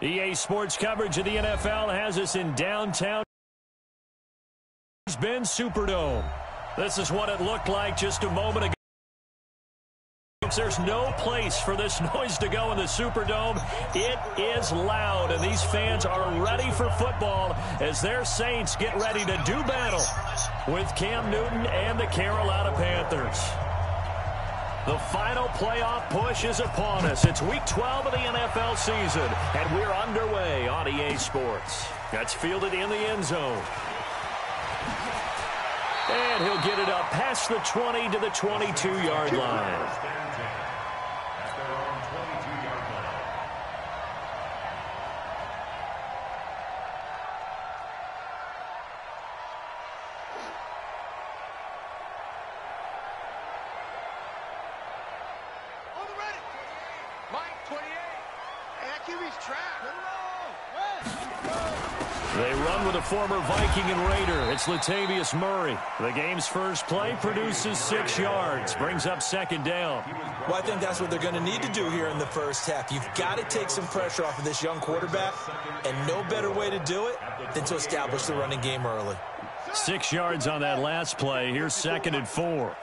EA Sports coverage of the NFL has us in downtown Ben Superdome. This is what it looked like just a moment ago. There's no place for this noise to go in the Superdome. It is loud, and these fans are ready for football as their Saints get ready to do battle with Cam Newton and the Carolina Panthers. The final playoff push is upon us. It's Week 12 of the NFL season, and we're underway on EA Sports. That's fielded in the end zone. And he'll get it up past the 20 to the 22-yard line. They run with a former Viking and Raider. It's Latavius Murray. The game's first play produces 6 yards, brings up second down. Well, I think that's what they're going to need to do here in the first half. You've got to take some pressure off of this young quarterback, and no better way to do it than to establish the running game early. 6 yards on that last play. Here's 2nd and 4.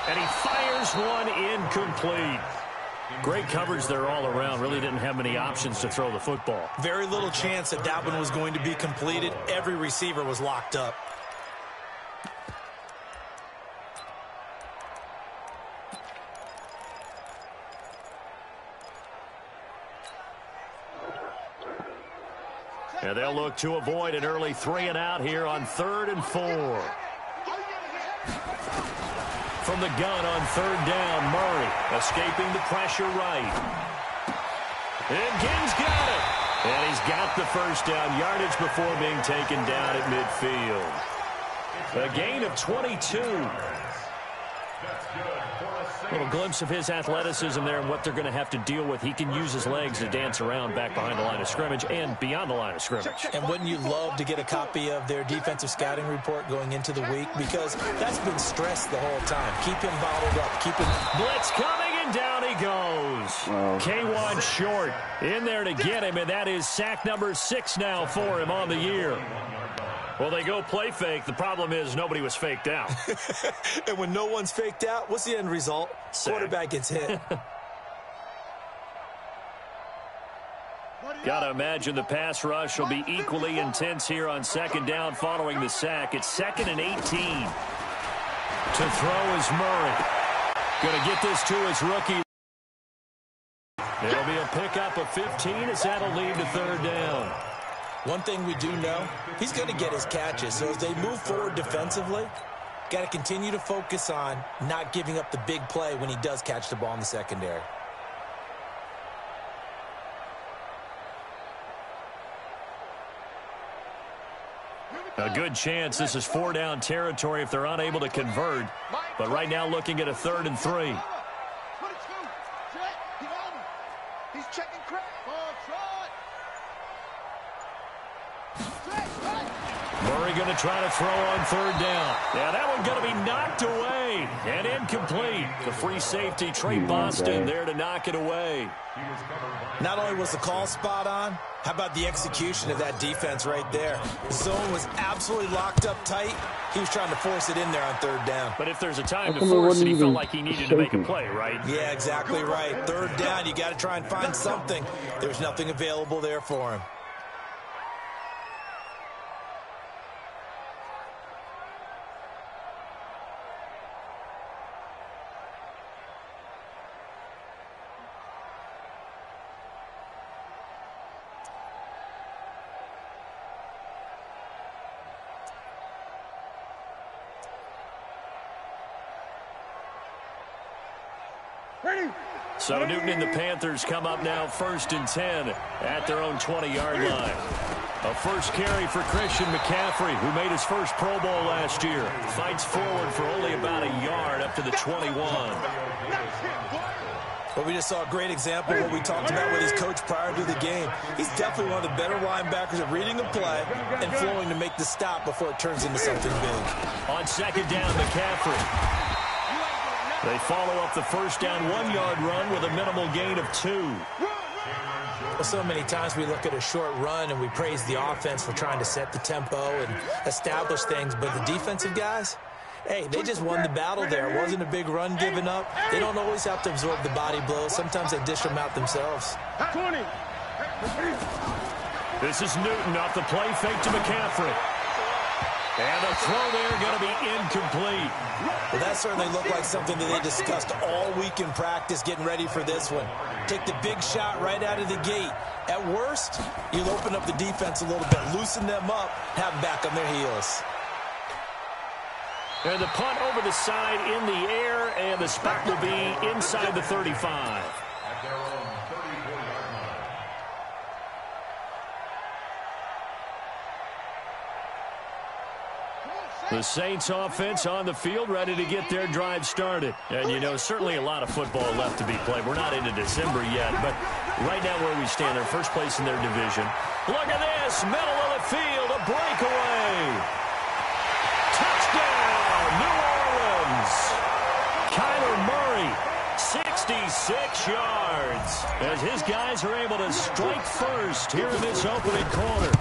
And he fires one incomplete. Great coverage there all around. Really didn't have many options to throw the football. Very little chance that that one was going to be completed. Every receiver was locked up. And they'll look to avoid an early 3-and-out here on 3rd and 4. From the gun on 3rd down, Murray escaping the pressure right. And Ginn's got it. And he's got the first down yardage before being taken down at midfield. A gain of 22. A little glimpse of his athleticism there and what they're going to have to deal with. He can use his legs to dance around back behind the line of scrimmage and beyond the line of scrimmage. And wouldn't you love to get a copy of their defensive scouting report going into the week? Because that's been stressed the whole time. Keep him bottled up. Keep him... Blitz coming, and down he goes. K1 short in there to get him, and that is sack number 6 now for him on the year. Well, they go play fake. The problem is nobody was faked out. And when no one's faked out, what's the end result? Sack. Quarterback gets hit. Got to imagine the pass rush will be equally intense here on 2nd down following the sack. It's 2nd and 18. To throw is Murray. Going to get this to his rookie. It'll be a pickup of 15 as that'll lead to 3rd down. One thing we do know, he's going to get his catches. So as they move forward defensively, got to continue to focus on not giving up the big play when he does catch the ball in the secondary. A good chance this is 4-down territory if they're unable to convert. But right now looking at a 3rd and 3. Murray going to try to throw on 3rd down. Yeah, that one going to be knocked away and incomplete. The free safety, Trey Boston, there to knock it away. Not only was the call spot on, how about the execution of that defense right there? The zone was absolutely locked up tight. He was trying to force it in there on 3rd down. But if there's a time to force it, he felt like he needed to make a play, right? Yeah, exactly right. 3rd down, you got to try and find something. There's nothing available there for him. So Newton and the Panthers come up now 1st and 10 at their own 20-yard line. A first carry for Christian McCaffrey, who made his first Pro Bowl last year. Fights forward for only about a yard up to the 21. Well, we just saw a great example of what we talked about with his coach prior to the game. He's definitely one of the better linebackers at reading a play and flowing to make the stop before it turns into something big. On 2nd down, McCaffrey. They follow up the first down 1-yard run with a minimal gain of 2. Well, so many times we look at a short run and we praise the offense for trying to set the tempo and establish things, but the defensive guys, hey, they just won the battle there. It wasn't a big run given up. They don't always have to absorb the body blows. Sometimes they dish them out themselves. 20. This is Newton off the play fake to McCaffrey. And the throw there going to be incomplete. Well, that certainly looked like something that they discussed all week in practice getting ready for this one. Take the big shot right out of the gate. At worst, you'll open up the defense a little bit, loosen them up, have them back on their heels. And the punt over the side in the air, and the spot will be inside the 35. The Saints offense on the field, ready to get their drive started. And, you know, certainly a lot of football left to be played. We're not into December yet, but right now where we stand, they're first place in their division. Look at this, middle of the field, a breakaway. Touchdown, New Orleans. Kyler Murray, 66 yards, as his guys are able to strike first here in this opening quarter.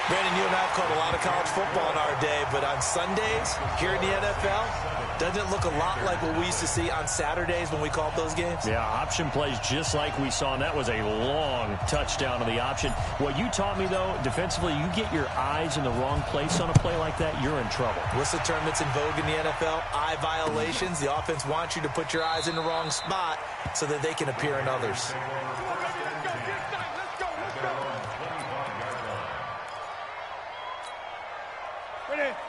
Brandon, you and I have caught a lot of college football in our day, but on Sundays here in the NFL, doesn't it look a lot like what we used to see on Saturdays when we called those games? Yeah, option plays just like we saw, and that was a long touchdown to the option. What you taught me, though, defensively, you get your eyes in the wrong place on a play like that, you're in trouble. What's the term that's in vogue in the NFL? Eye violations. The offense wants you to put your eyes in the wrong spot so that they can appear in others.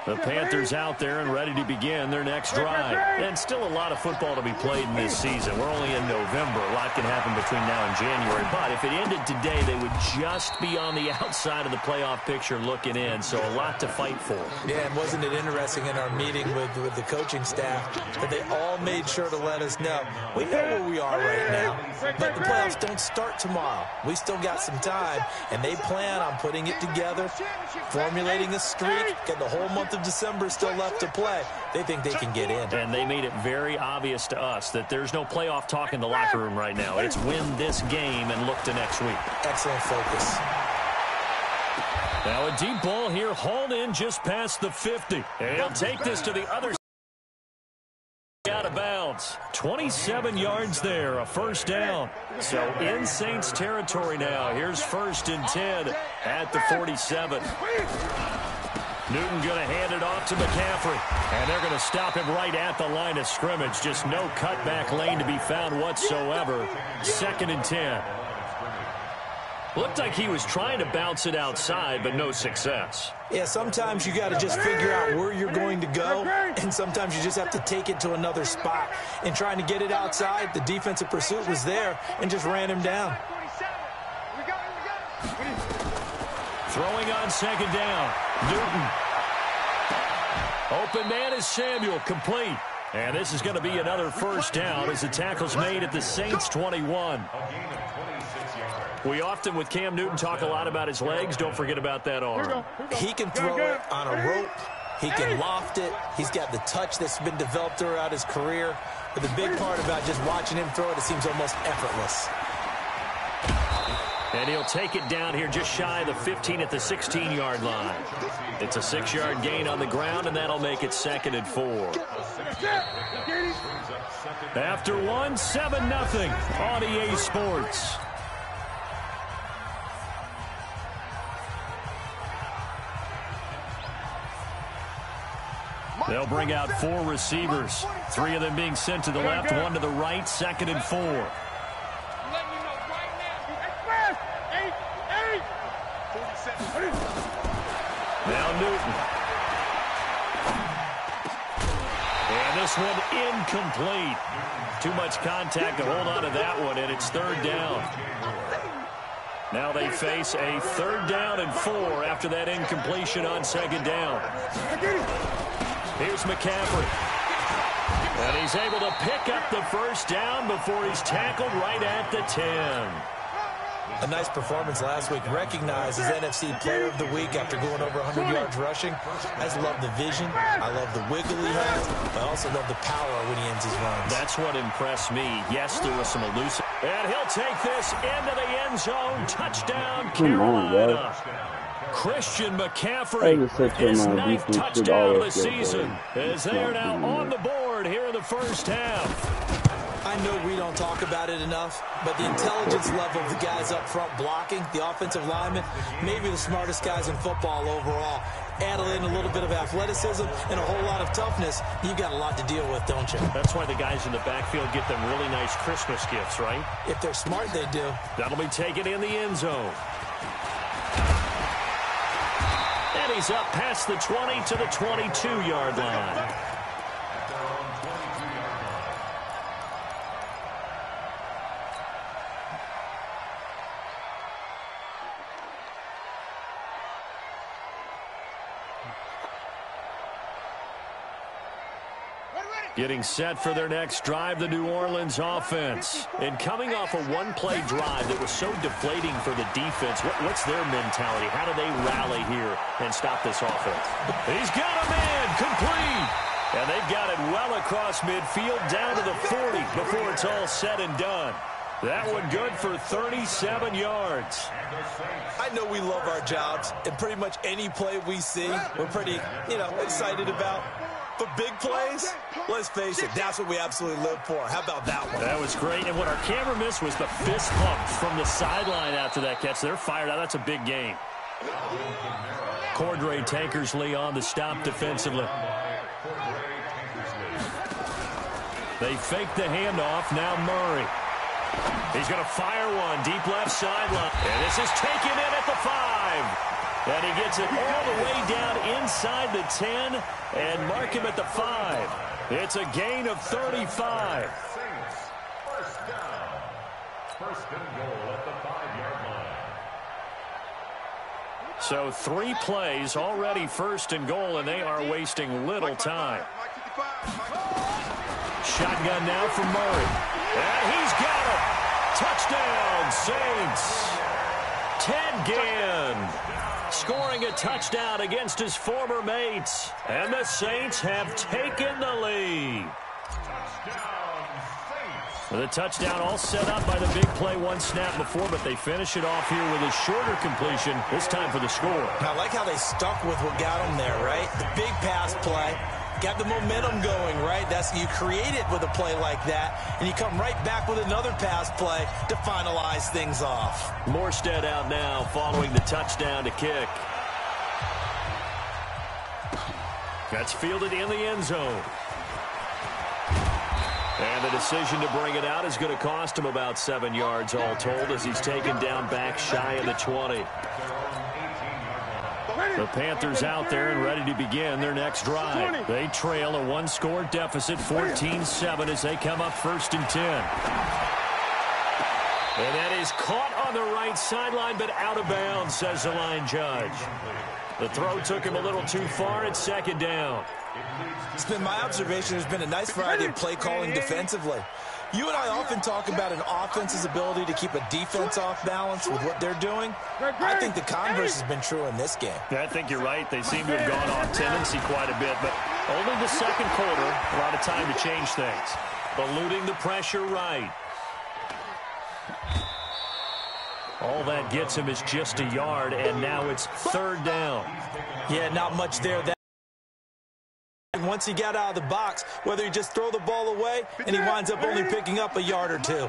The Panthers out there and ready to begin their next drive. And still a lot of football to be played in this season. We're only in November. A lot can happen between now and January. But if it ended today, they would just be on the outside of the playoff picture looking in. So a lot to fight for. Yeah, and wasn't it interesting in our meeting with the coaching staff that they all made sure to let us know, we know where we are right now, but the playoffs don't start tomorrow. We still got some time, and they plan on putting it together, formulating a streak, getting the whole month of December still left to play. They think they can get in. And they made it very obvious to us that there's no playoff talk in the locker room right now. It's win this game and look to next week. Excellent focus. Now a deep ball here, hauled in just past the 50. And he'll take this to the other side. Out of bounds. 27 yards there, a first down. So in Saints territory now. Here's 1st and 10 at the 47. Newton going to hand it off to McCaffrey. And they're going to stop him right at the line of scrimmage. Just no cutback lane to be found whatsoever. 2nd and 10. Looked like he was trying to bounce it outside, but no success. Yeah, sometimes you got to just figure out where you're going to go, and sometimes you just have to take it to another spot. And trying to get it outside, the defensive pursuit was there and just ran him down. Throwing on 2nd down. Newton. Open man is Samuel, complete. And this is going to be another first down as the tackle's made at the Saints 21. We often, with Cam Newton, talk a lot about his legs. Don't forget about that arm. He can throw it on a rope. He can loft it. He's got the touch that's been developed throughout his career. But the big part about just watching him throw it, it seems almost effortless. And he'll take it down here just shy of the 15 at the 16-yard line. It's a 6-yard gain on the ground, and that'll make it 2nd and 4. After one, 7-0 on EA Sports. They'll bring out 4 receivers, 3 of them being sent to the left, 1 to the right, 2nd and 4. Now Newton. And this one incomplete. Too much contact to hold on to that one, and it's 3rd down. Now they face a 3rd down and 4 after that incompletion on 2nd down. Here's McCaffrey. And he's able to pick up the first down before he's tackled right at the 10. A nice performance last week, recognized as NFC Player of the Week after going over 100 yards rushing. I just love the vision. I love the wiggle he has. I also love the power when he ends his runs. That's what impressed me. Yes, there was some elusive. And he'll take this into the end zone. Touchdown, Carolina. Christian McCaffrey, his 9th touchdown of the season, as they are now on the board here in the first half. I know we don't talk about it enough, but the intelligence level of the guys up front blocking, the offensive linemen, maybe the smartest guys in football overall. Add in a little bit of athleticism and a whole lot of toughness, you've got a lot to deal with, don't you? That's why the guys in the backfield get them really nice Christmas gifts, right? If they're smart, they do. That'll be taken in the end zone. And he's up past the 20 to the 22-yard line. Getting set for their next drive, the New Orleans offense. And coming off a one-play drive that was so deflating for the defense, what's their mentality? How do they rally here and stop this offense? He's got a man, complete. And they've got it well across midfield, down to the 40 before it's all said and done. That one good for 37 yards. I know we love our jobs, and pretty much any play we see, we're pretty, excited about. For big plays, let's face it, that's what we absolutely live for. How about that one? That was great. And what our camera missed was the fist pump from the sideline after that catch. They're fired out. That's a big game. Cordray Tankersley on the stop defensively. They fake the handoff. Now Murray. He's going to fire one deep left sideline. And this is taken in at the 5. And he gets it all the way down inside the 10 and mark him at the 5. It's a gain of 35. First down. First and goal at the 5-yard line. So 3 plays already first and goal, and they are wasting little time. Shotgun now from Murray. And he's got it. Touchdown, Saints. Ted Ginn scoring a touchdown against his former mates. And the Saints have taken the lead. The touchdown all set up by the big play one snap before, but they finish it off here with a shorter completion, this time for the score. I like how they stuck with what got them there, right? The big pass play. Got the momentum going, right? You create it with a play like that, and you come right back with another pass play to finalize things off. Morstead out now following the touchdown to kick. That's fielded in the end zone. And the decision to bring it out is going to cost him about 7 yards all told as he's taken down back shy of the 20. The Panthers out there and ready to begin their next drive. They trail a 1-score deficit, 14-7 as they come up first and 10. And that is caught on the right sideline, but out of bounds, says the line judge. The throw took him a little too far at second down. It's been my observation there's been a nice variety of play calling defensively. You and I often talk about an offense's ability to keep a defense off balance with what they're doing. I think the converse has been true in this game. Yeah, I think you're right. They seem to have gone off tendency quite a bit, but only the second quarter, a lot of time to change things. Eluding the pressure right. All that gets him is just a yard, and now it's third down. Yeah, not much there. Once he got out of the box, whether he just throw the ball away and he winds up only picking up a yard or 2. Set the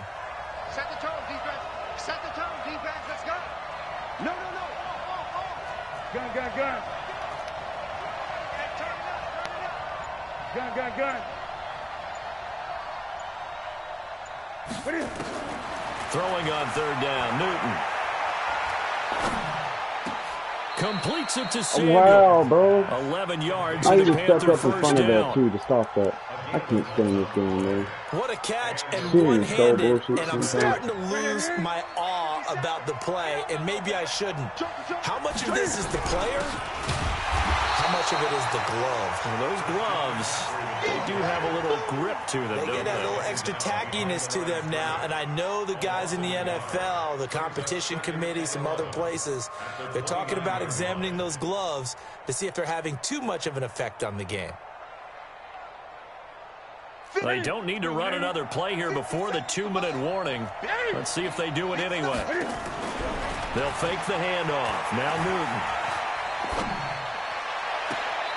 tone, defense. Set the tone, defense. Let's go. No. Gun. Turn it up. Gun. What is it? Throwing on third down, Newton. Completes it to Samuel. Wow, bro. 11 yards. I and just the stepped Panther up in first front of down. that, too, to stop that. I can't stand this game, man. What a catch, and Serious one-handed, bullshit and I'm sometimes. starting to lose my awe about the play, and maybe I shouldn't. How much of this is the player? How much much of it is the glove. Well, those gloves, they do have a little grip to them, They don't get a they? little extra tackiness to them now, and I know the guys in the NFL, the competition committee, some other places, they're talking about examining those gloves to see if they're having too much of an effect on the game. They don't need to run another play here before the 2-minute warning. Let's see if they do it anyway. They'll fake the handoff. Now Newton.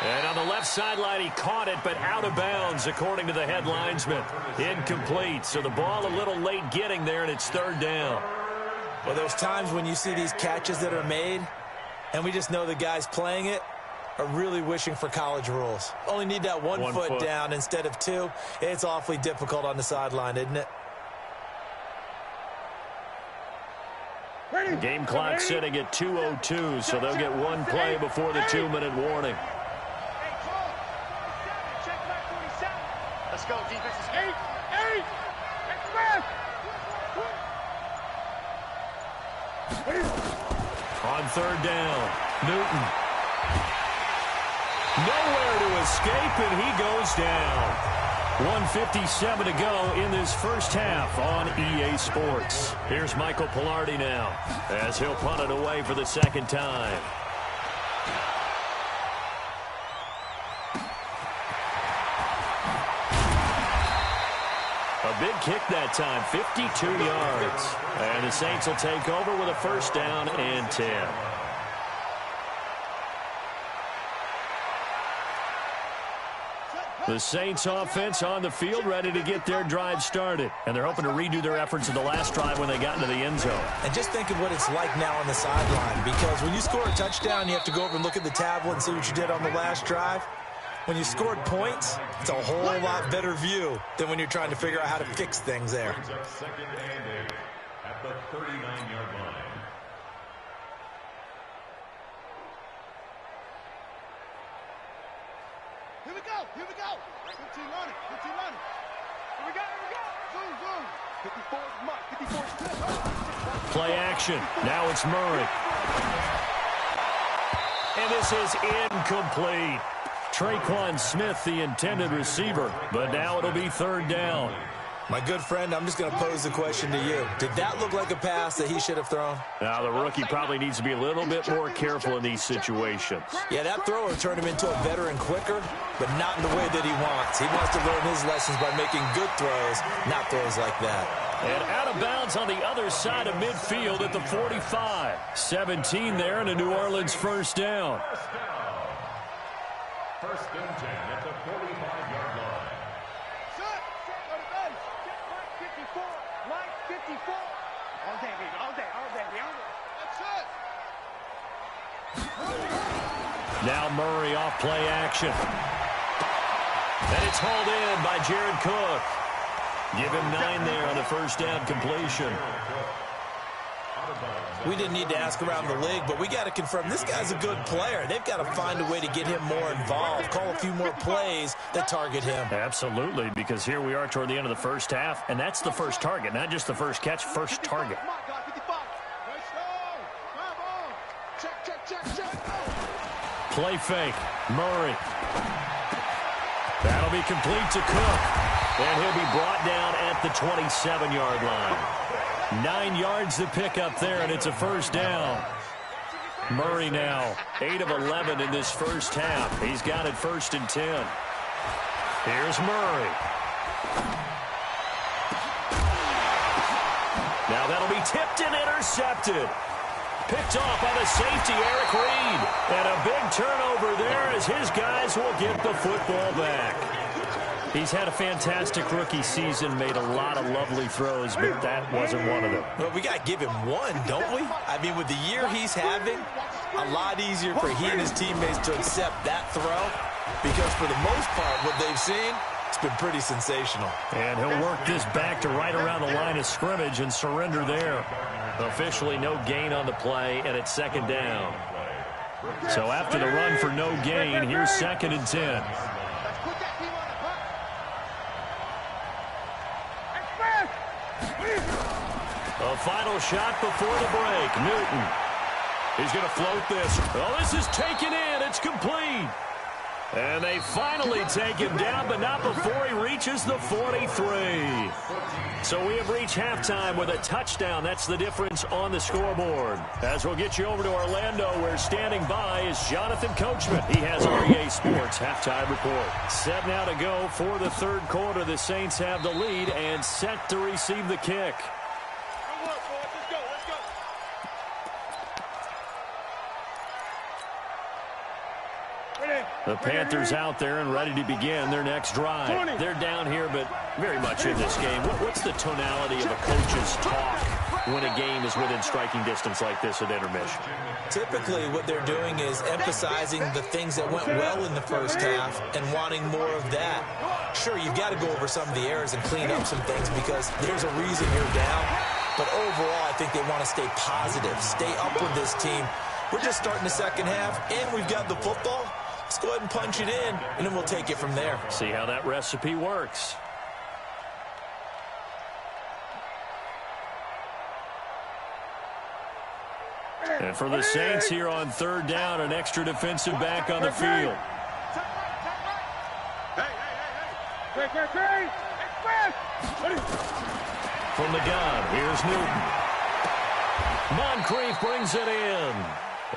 And on the left sideline, he caught it, but out of bounds, according to the head linesman. Incomplete, so the ball a little late getting there, and it's 3rd down. Well, there's times when you see these catches that are made, and we just know the guys playing it are really wishing for college rules. Only need that one foot down instead of 2. It's awfully difficult on the sideline, isn't it? Game clock sitting at 2:02, so they'll get one play before the 2-minute warning. Let's go, defense. 8. On 3rd down, Newton. Nowhere to escape, and he goes down. 1:57 to go in this first half on EA Sports. Here's Michael Pilardi now as he'll punt it away for the 2nd time. A big kick that time, 52 yards. And the Saints will take over with a 1st down and 10. The Saints offense on the field, ready to get their drive started. And they're hoping to redo their efforts in the last drive when they got into the end zone. And just think of what it's like now on the sideline, because when you score a touchdown, you have to go over and look at the tablet and see what you did on the last drive. When you scored points, it's a whole lot better view than when you're trying to figure out how to fix things there. 2nd and 8 at the 39-yard line. Here we go. 15 on it. Here we go. Zoom. 54 is Mike. 54 is Chris. Play action. Now it's Murray. And this is incomplete. Traquan Smith, the intended receiver, but now it'll be 3rd down. My good friend, I'm just going to pose the question to you. Did that look like a pass that he should have thrown? Now, the rookie probably needs to be a little bit more careful in these situations. Yeah, that throw will turn him into a veteran quicker, but not in the way that he wants. He wants to learn his lessons by making good throws, not throws like that. And out of bounds on the other side of midfield at the 45. 17 there and a New Orleans 1st down. 1st and 10 at the 45-yard line. Set. Go to base. Mike 54. Mike 54. All day, baby. All day. That's it. Now Murray off play action. And it's hauled in by Jared Cook. Give him 9 there on the 1st down completion. We didn't need to ask around the league, but we got to confirm this guy's a good player. They've got to find a way to get him more involved, call a few more plays that target him. Absolutely, because here we are toward the end of the first half, and that's the first target, not just the first catch, first target. Play fake. Murray. That'll be complete to Cook. And he'll be brought down at the 27-yard line. 9 yards to pick up there, and it's a 1st down. Murray now 8 of 11 in this first half. He's got it 1st and 10. Here's Murray. Now that'll be tipped and intercepted. Picked off by the safety, Eric Reed. And a big turnover there as his guys will get the football back. He's had a fantastic rookie season, made a lot of lovely throws, but that wasn't one of them. Well, we got to give him one, don't we? I mean, with the year he's having, a lot easier for he and his teammates to accept that throw, because for the most part, what they've seen, it's been pretty sensational. And he'll work this back to right around the line of scrimmage and surrender there. Officially no gain on the play, and it's 2nd down. So after the run for no gain, here's 2nd and 10. A final shot before the break. Newton. He's going to float this. Oh, this is taken in. It's complete. And they finally take him down, but not before he reaches the 43. So we have reached halftime with a touchdown. That's the difference on the scoreboard. As we'll get you over to Orlando, where standing by is Jonathan Coachman. He has REA Sports halftime report. Set now to go for the third quarter. The Saints have the lead and set to receive the kick. The Panthers out there and ready to begin their next drive. They're down here, but very much in this game. What's the tonality of a coach's talk when a game is within striking distance like this at intermission? Typically, what they're doing is emphasizing the things that went well in the first half and wanting more of that. Sure, you've got to go over some of the errors and clean up some things because there's a reason you're down. But overall, I think they want to stay positive, stay up with this team. We're just starting the second half, and we've got the football. Let's go ahead and punch it in, and then we'll take it from there. See how that recipe works. And for the Saints here on third down, an extra defensive back on the field. From the gun, here's Newton. Moncrief brings it in.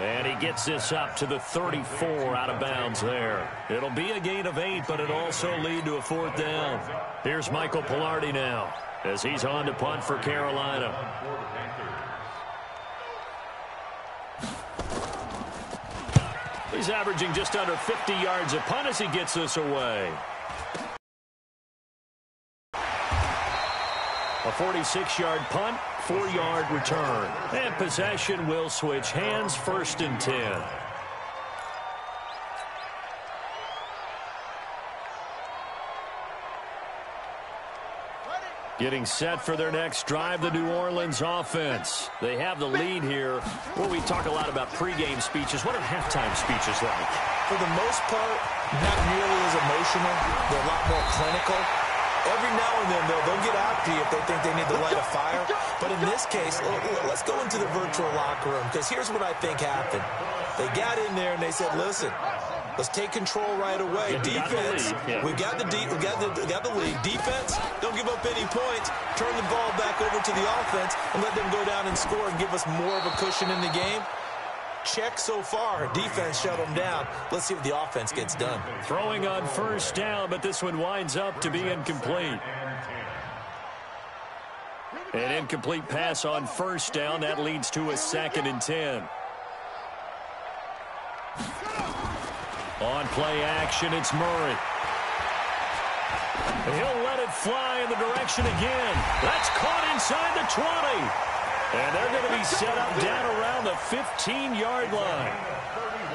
And he gets this up to the 34 out of bounds there. It'll be a gain of 8, but it'll also lead to a fourth down. Here's Michael Pilardi now as he's on to punt for Carolina. He's averaging just under 50 yards a punt as he gets this away. A 46-yard punt, 4-yard return. And possession will switch hands, 1st and 10. Getting set for their next drive, the New Orleans offense. They have the lead here. Well, we talk a lot about pregame speeches. What are halftime speeches like? For the most part, not nearly as emotional. They're a lot more clinical. Every now and then, they'll get after you if they think they need to light a fire. But in this case, let's go into the virtual locker room, because here's what I think happened. They got in there and they said, listen, let's take control right away. Defense, we got the lead. Defense, don't give up any points. Turn the ball back over to the offense and let them go down and score and give us more of a cushion in the game. Check so far. Defense shut them down. Let's see what the offense gets done. Throwing on 1st down, but this one winds up to be incomplete. An incomplete pass on 1st down. That leads to a 2nd and 10. On play action, it's Murray. He'll let it fly in the direction again. That's caught inside the 20. And they're going to be set up down around the 15-yard line.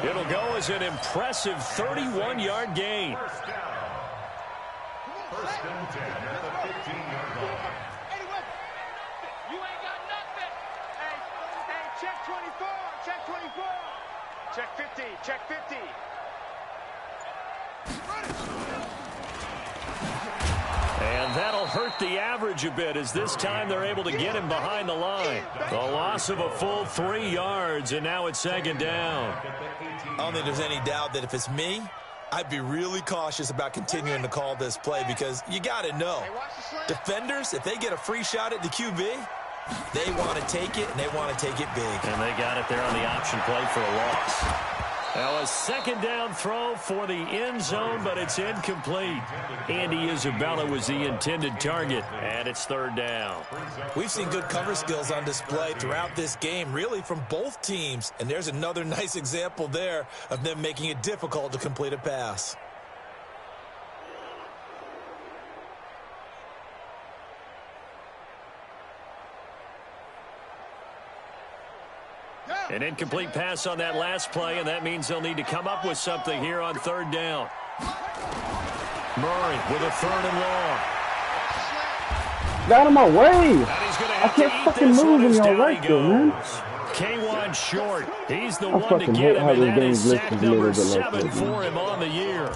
It'll go as an impressive 31-yard gain. 1st and 10 at the 15-yard line. You ain't got nothing. Hey, check 24. Check 24. Check 50. Check 50. And that'll hurt the average a bit, as this time they're able to get him behind the line. The loss of a full 3 yards, and now it's 2nd down. I don't think there's any doubt that if it's me, I'd be really cautious about continuing to call this play, because you got to know, defenders, if they get a free shot at the QB, they want to take it, and they want to take it big. And they got it there on the option play for a loss. Now a 2nd down throw for the end zone, but it's incomplete. Andy Isabella was the intended target, and it's 3rd down. We've seen good cover skills on display throughout this game, really from both teams. And there's another nice example there of them making it difficult to complete a pass. An incomplete pass on that last play, and that means they'll need to come up with something here on 3rd down. Murray with a 3rd and long. Got him away. And he's going to have I can't to eat fucking this move one in as your down right he there, man. goes. K1 short. He's the I one to fucking get hate him, how and this that game is sack glitches a little number bit like 7 that, for him on the year.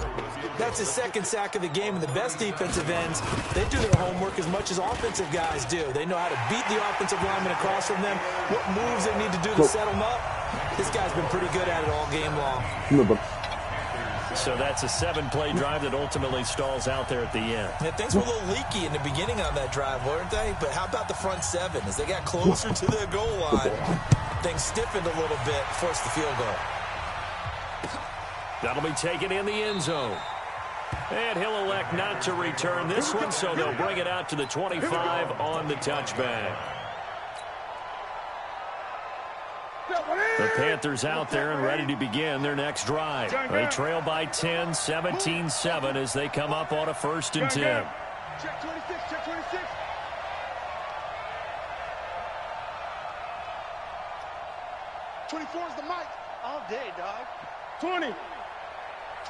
That's his 2nd sack of the game, and the best defensive ends, they do their homework as much as offensive guys do. They know how to beat the offensive lineman across from them, what moves they need to do to set them up. This guy's been pretty good at it all game long. So that's a 7-play drive that ultimately stalls out there at the end. Yeah, things were a little leaky in the beginning on that drive, weren't they? But how about the front 7? As they got closer to their goal line, things stiffened a little bit, forced the field goal. That'll be taken in the end zone. And he'll elect not to return this one, so they'll bring it out to the 25 on the touchback. The Panthers out there and ready to begin their next drive. They trail by 10, 17-7 as they come up on a 1st and 10. Check 26, check 26. 24 is the mic. All day, dog. 20. 24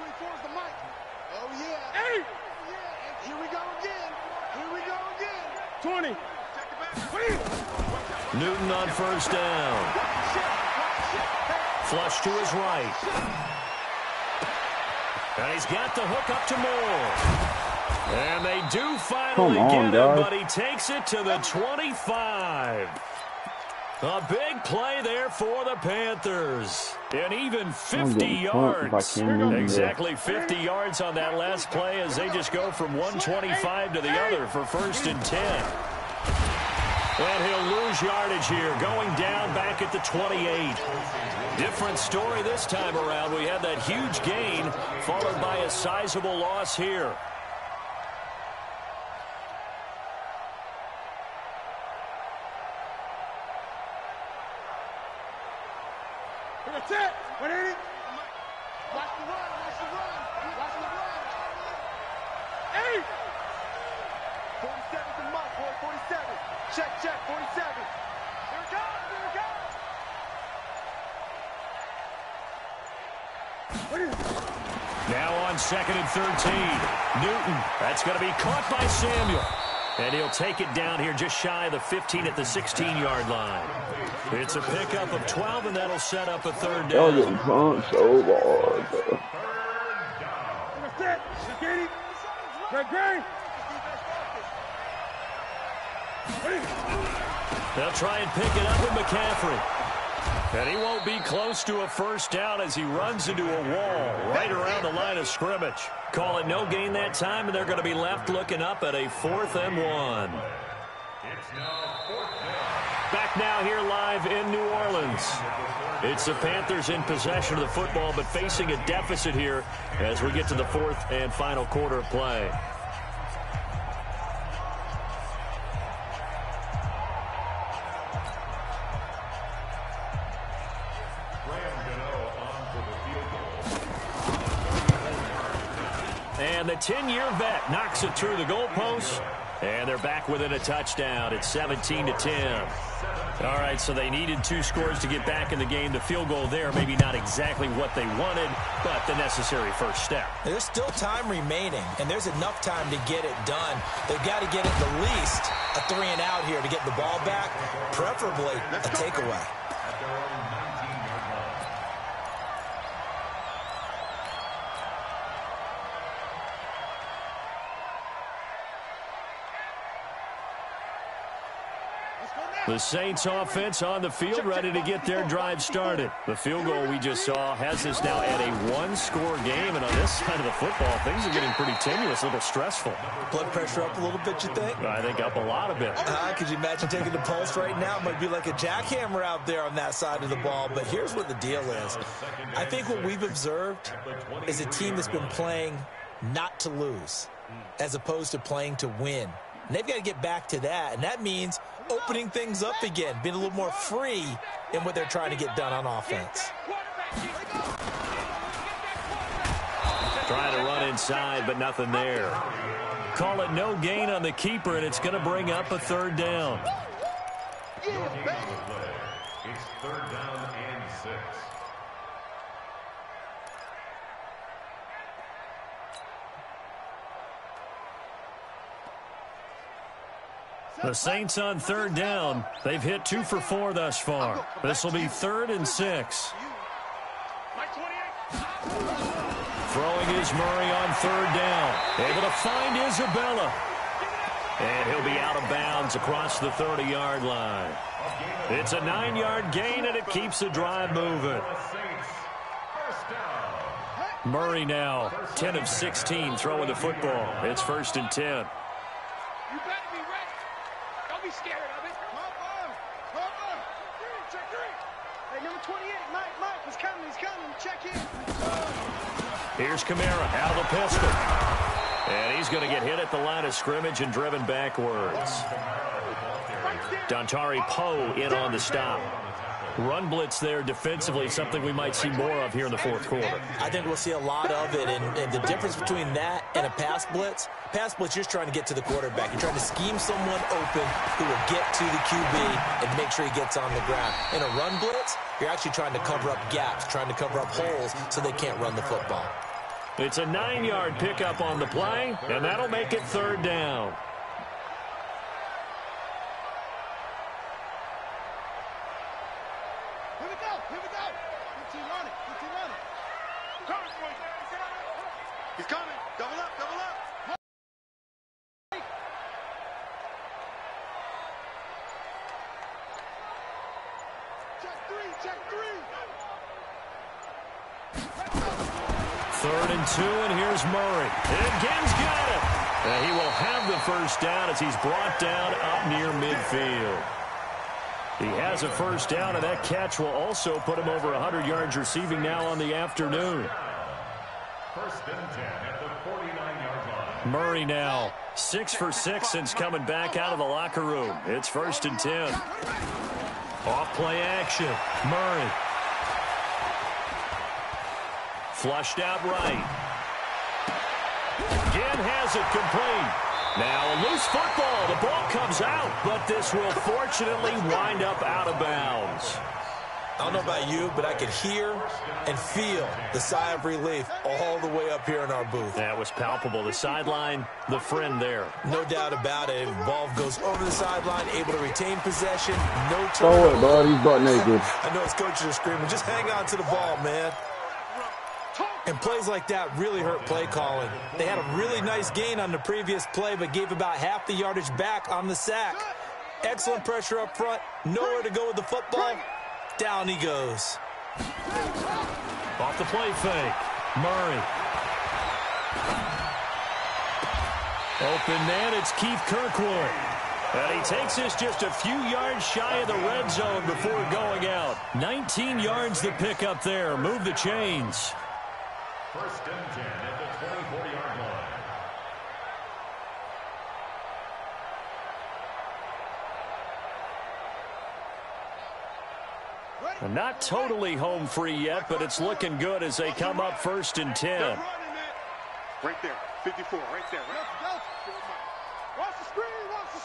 is the mic. Oh, yeah. 8. Yeah. Here we go again. Here we go again. 20. Check it back. Newton on 1st down. Flush to his right. And he's got the hook up to Moore. And they do finally get him, but he takes it to the 25. A big play there for the Panthers. And even 50 yards. Exactly 50 yards on that last play as they just go from 125 to the other for 1st and 10. And he'll lose yardage here, going down back at the 28. Different story this time around. We had that huge gain, followed by a sizable loss here. That's it. What is it? Watch the run. Watch the run. Watch the run. 8. 47 to Mike, boy. 47. Check, 47. Here it goes. Now on 2nd and 13. Newton. That's going to be caught by Samuel. And he'll take it down here just shy of the 15 at the 16-yard line. It's a pickup of 12, and that'll set up a 3rd down. Y'all getting pumped so hard, bro. They'll try and pick it up with McCaffrey. And he won't be close to a 1st down as he runs into a wall right around the line of scrimmage. Call it no gain that time, and they're going to be left looking up at a 4th and 1. Back now here live in New Orleans. It's the Panthers in possession of the football, but facing a deficit here as we get to the 4th and final quarter of play. And the 10-year vet knocks it through the goalpost. And they're back within a touchdown. It's 17-10. All right, so they needed 2 scores to get back in the game. The field goal there, maybe not exactly what they wanted, but the necessary first step. There's still time remaining, and there's enough time to get it done. They've got to get at the least a 3-and-out here to get the ball back, preferably a takeaway. The Saints offense on the field ready to get their drive started. The field goal we just saw has us now at a 1-score game, and on this side of the football, things are getting pretty tenuous, a little stressful. Blood pressure up a little bit, you think? I think up a lot of it. Could you imagine taking the pulse right now? It might be like a jackhammer out there on that side of the ball, but here's what the deal is. I think what we've observed is a team that's been playing not to lose as opposed to playing to win. And they've got to get back to that, and that means opening things up again, being a little more free in what they're trying to get done on offense. Trying to run inside, but nothing there. Call it no gain on the keeper, and it's going to bring up a 3rd down. It's 3rd down and 6. The Saints on 3rd down. They've hit 2 for 4 thus far. This will be 3rd and 6. Throwing is Murray on 3rd down. Able to find Isabella. And he'll be out of bounds across the 30-yard line. It's a 9-yard gain, and it keeps the drive moving. Murray now 10 of 16 throwing the football. It's 1st and 10. You better be ready. Don't be scared of it. Check 3. Hey, number 28, Mike, he's coming. Check in. Here's Kamara out of the pistol. And he's going to get hit at the line of scrimmage and driven backwards. Dontari Poe in on the stop. Run blitz there defensively, something we might see more of here in the 4th quarter. I think we'll see a lot of it, and the difference between that and a pass blitz, you're just trying to get to the quarterback. You're trying to scheme someone open who will get to the QB and make sure he gets on the ground. In a run blitz, you're actually trying to cover up gaps, trying to cover up holes so they can't run the football. It's a 9-yard pickup on the play, and that'll make it 3rd down. Here we go. 15 on it. He's coming. Double up. Check 3. 3rd and 2, and here's Murray. And again's got it. And he will have the 1st down as he's brought down up near midfield. He has a 1st down, and that catch will also put him over 100 yards receiving now on the afternoon. 1st and 10 at the 49-yard line. Murray now 6 for 6 since coming back out of the locker room. It's 1st and 10. Off play action. Murray. Flushed out right. Again has it complete. Now a loose football. The ball comes out, but this will fortunately wind up out of bounds. I don't know about you, but I could hear and feel the sigh of relief all the way up here in our booth. That was palpable. The sideline, the friend there. No doubt about it. The ball goes over the sideline, able to retain possession. No turnover. Throw it, bud. He's butt naked. I know his coaches are screaming, just hang on to the ball, man. And plays like that really hurt play calling. They had a really nice gain on the previous play, but gave about half the yardage back on the sack. Excellent pressure up front. Nowhere to go with the football. Down he goes. Off the play fake. Murray. Open man, it's Keith Kirkwood. And he takes this just a few yards shy of the red zone before going out. 19 yards the pick up there. Move the chains. 1st and 10 at the 24-yard line. Not totally home free yet, but it's looking good as they come up 1st and 10. Right there, 54, right there. Watch the screen. Watch the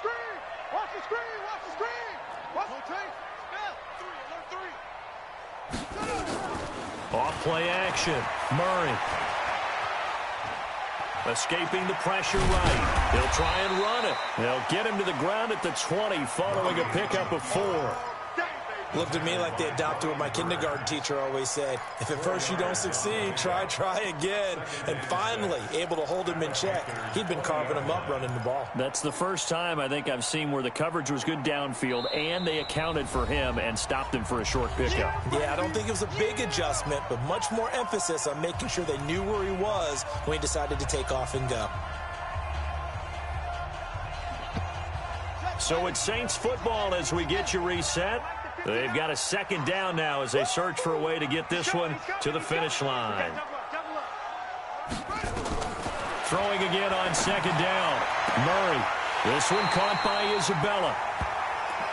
tape. Off play action. Murray. Escaping the pressure right. He'll try and run it. They'll get him to the ground at the 20 following a pickup of 4. Looked at me like they adopted what my kindergarten teacher always said. If at first you don't succeed, try again. And finally, able to hold him in check. He'd been carving him up running the ball. That's the first time I think I've seen where the coverage was good downfield and they accounted for him and stopped him for a short pickup. Yeah, I don't think it was a big adjustment, but much more emphasis on making sure they knew where he was when he decided to take off and go. So it's Saints football as we get you reset. They've got a 2nd down now as they search for a way to get this one to the finish line. Throwing again on 2nd down. Murray. This one caught by Isabella.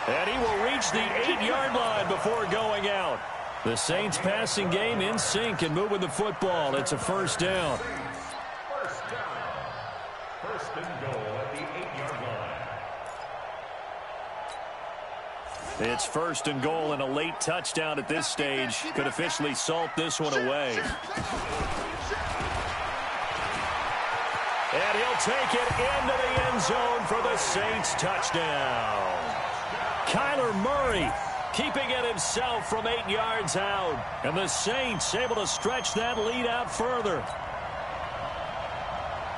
And he will reach the 8-yard line before going out. The Saints passing game in sync and moving the football. It's a 1st down. 1st down. 1st and goal at the 8-yard line. It's 1st and goal, and a late touchdown at this stage could officially salt this one away. And he'll take it into the end zone for the Saints touchdown. Kyler Murray keeping it himself from 8 yards out. And the Saints able to stretch that lead out further.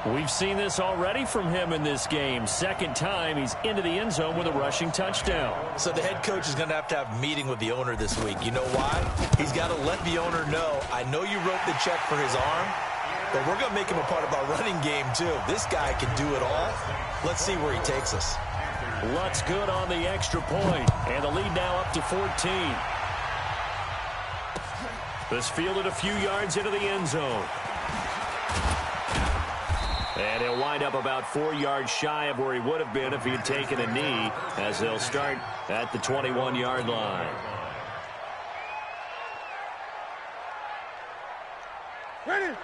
We've seen this already from him in this game. 2nd time he's into the end zone with a rushing touchdown. So the head coach is going to have a meeting with the owner this week. You know why? He's got to let the owner know, I know you wrote the check for his arm, but we're going to make him a part of our running game, too. This guy can do it all. Let's see where he takes us. Lutt's good on the extra point, and the lead now up to 14. This fielded a few yards into the end zone. And he'll wind up about 4 yards shy of where he would have been if he had taken a knee, as they'll start at the 21-yard line.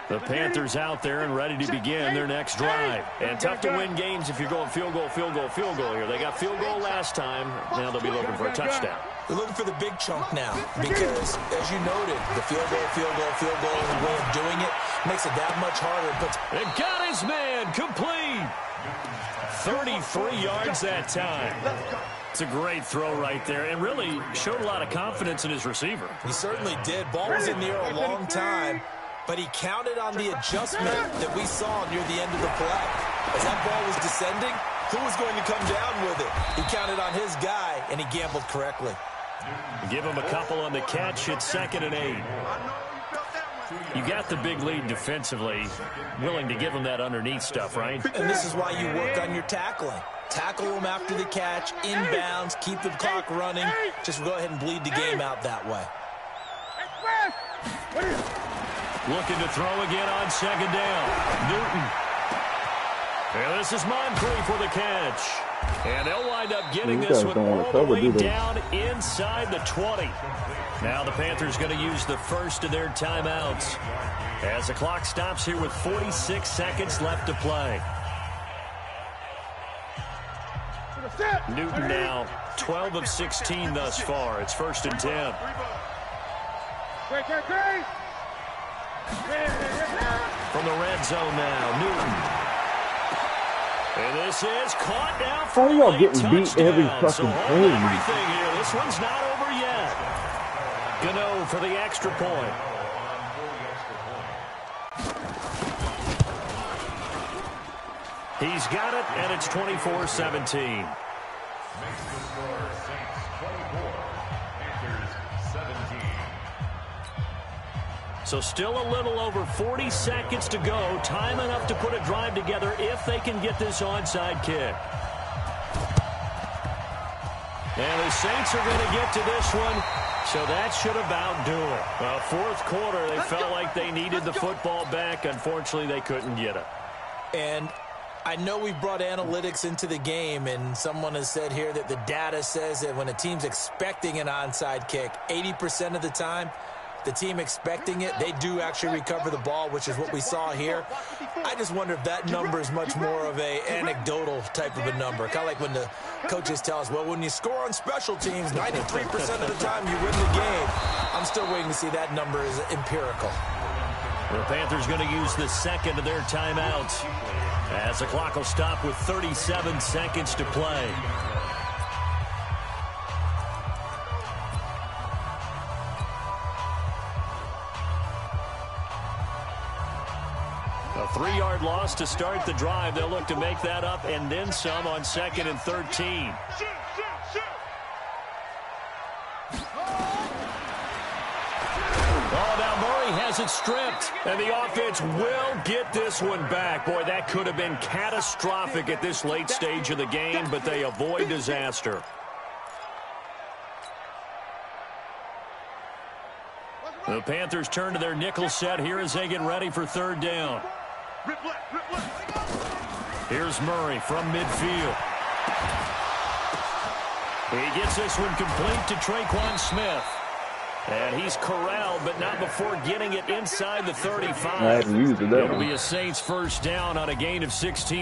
The Panthers out there and ready to begin their next drive. And tough to win games if you're going field goal, field goal, field goal here. They got field goal last time. Now they'll be looking for a touchdown. They're looking for the big chunk now because, as you noted, the field goal, field goal, field goal, and the way of doing it makes it that much harder. And got his man complete. 33 yards that time. It's a great throw right there and really showed a lot of confidence in his receiver. He certainly did. Ball was in the air a long time, but he counted on the adjustment that we saw near the end of the play. As that ball was descending, who was going to come down with it? He counted on his guy, and he gambled correctly. Give him a couple on the catch. It's 2nd and 8. You got the big lead defensively. Willing to give him that underneath stuff, right? And this is why you work on your tackling. Tackle them after the catch, inbounds, keep the clock running. Just go ahead and bleed the game out that way. Looking to throw again on 2nd down. Newton. And this is Moncrief for the catch. And they'll wind up getting this one all the way down inside the 20. Now the Panthers going to use the first of their timeouts as the clock stops here with 46 seconds left to play. Newton now 12 of 16 thus far. It's 1st and 10. From the red zone now, Newton. And this is caught now for how y'all getting touchdown. beat every fucking so everything here. This one's not over yet. Gano for the extra point. He's got it, and it's 24-17. So still a little over 40 seconds to go. Time enough to put a drive together if they can get this onside kick. And the Saints are going to get to this one, so that should about do it. Fourth quarter, they felt like they needed the football back. Unfortunately, they couldn't get it. And I know we brought analytics into the game, and someone has said here that the data says that when a team's expecting an onside kick, 80% of the time, the team expecting it, they do actually recover the ball, which is what we saw here. I just wonder if that number is much more of a anecdotal type of a number. Kind of like when the coaches tell us, well, when you score on special teams, 93% of the time you win the game. I'm still waiting to see that number is empirical. The Panthers going to use the second of their timeouts as the clock will stop with 37 seconds to play. A 3-yard loss to start the drive. They'll look to make that up and then some on 2nd and 13. Oh, now Murray has it stripped, and the offense will get this one back. Boy, that could have been catastrophic at this late stage of the game, but they avoid disaster. The Panthers turn to their nickel set here as they get ready for 3rd down. Here's Murray from midfield. He gets this one complete to Traquan Smith. And he's corralled, but not before getting it inside the 35. I haven't used it that It'll one. be a Saints 1st down on a gain of 16.